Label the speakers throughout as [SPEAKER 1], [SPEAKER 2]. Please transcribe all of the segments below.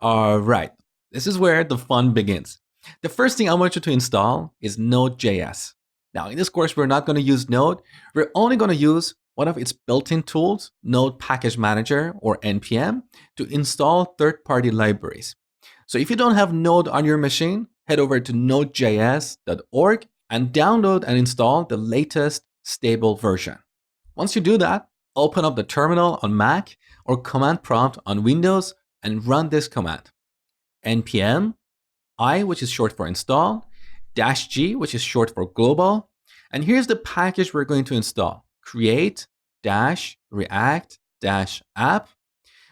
[SPEAKER 1] All right, this is where the fun begins. The first thing I want you to install is Node.js. Now, in this course, we're not going to use Node. We're only going to use one of its built-in tools, Node Package Manager or NPM, to install third-party libraries. So if you don't have Node on your machine, head over to nodejs.org and download and install the latest stable version. Once you do that, open up the terminal on Mac or command prompt on Windows and run this command. npm I, which is short for install, -g, which is short for global. And here's the package we're going to install. create-react-app.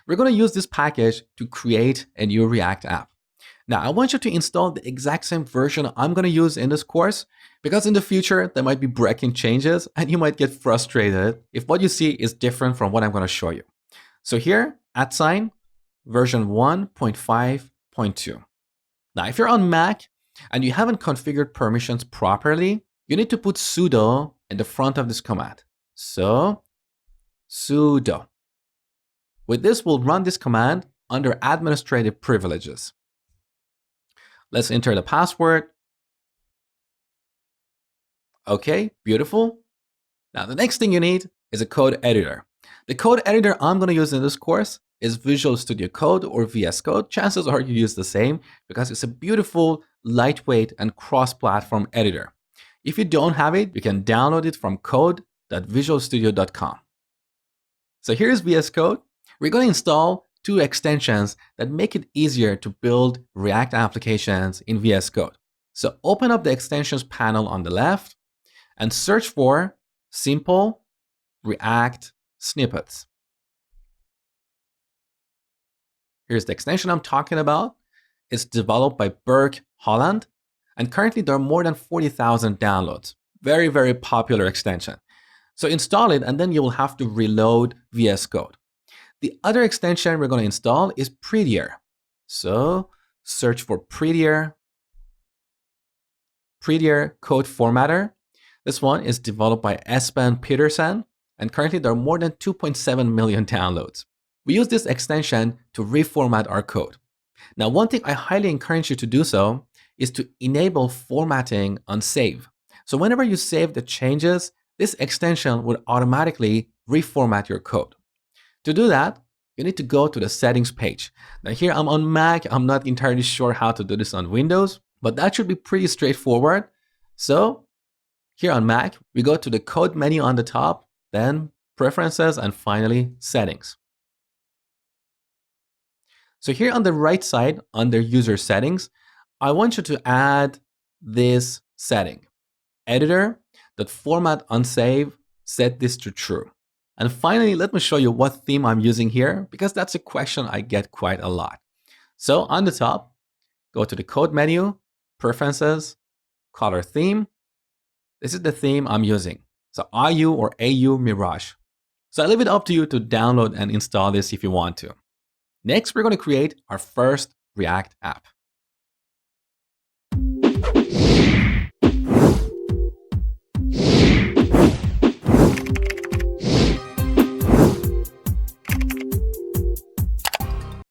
[SPEAKER 1] We're going to use this package to create a new React app. Now, I want you to install the exact same version I'm going to use in this course, because in the future, there might be breaking changes and you might get frustrated if what you see is different from what I'm going to show you. So here, version 1.5.2. Now, if you're on Mac and you haven't configured permissions properly, you need to put sudo in the front of this command. So, sudo. With this, we'll run this command under administrative privileges. Let's enter the password. Okay, beautiful. Now, the next thing you need is a code editor. The code editor I'm going to use in this course is Visual Studio Code or VS Code. Chances are you use the same because it's a beautiful, lightweight, and cross-platform editor. If you don't have it, you can download it from code.visualstudio.com. So here's VS Code. We're going to install two extensions that make it easier to build React applications in VS Code. So open up the extensions panel on the left and search for simple React snippets. Here's the extension I'm talking about. It's developed by Berk Holland, and currently there are more than 40,000 downloads. Very, very popular extension. So install it, and then you will have to reload VS Code. The other extension we're going to install is Prettier. So search for Prettier Code Formatter. This one is developed by Espen Petersen, and currently there are more than 2.7 million downloads. We use this extension to reformat our code. Now, one thing I highly encourage you to do so is to enable formatting on save. So whenever you save the changes, this extension will automatically reformat your code. To do that, you need to go to the settings page. Now here I'm on Mac. I'm not entirely sure how to do this on Windows, but that should be pretty straightforward. So here on Mac, we go to the code menu on the top, then preferences, and finally settings. So here on the right side, under user settings, I want you to add this setting. Editor.format unsave, set this to true. And finally, let me show you what theme I'm using here, because that's a question I get quite a lot. So on the top, go to the code menu, preferences, color theme. This is the theme I'm using. So IU or AU Mirage. So I leave it up to you to download and install this if you want to. Next, we're going to create our first React app.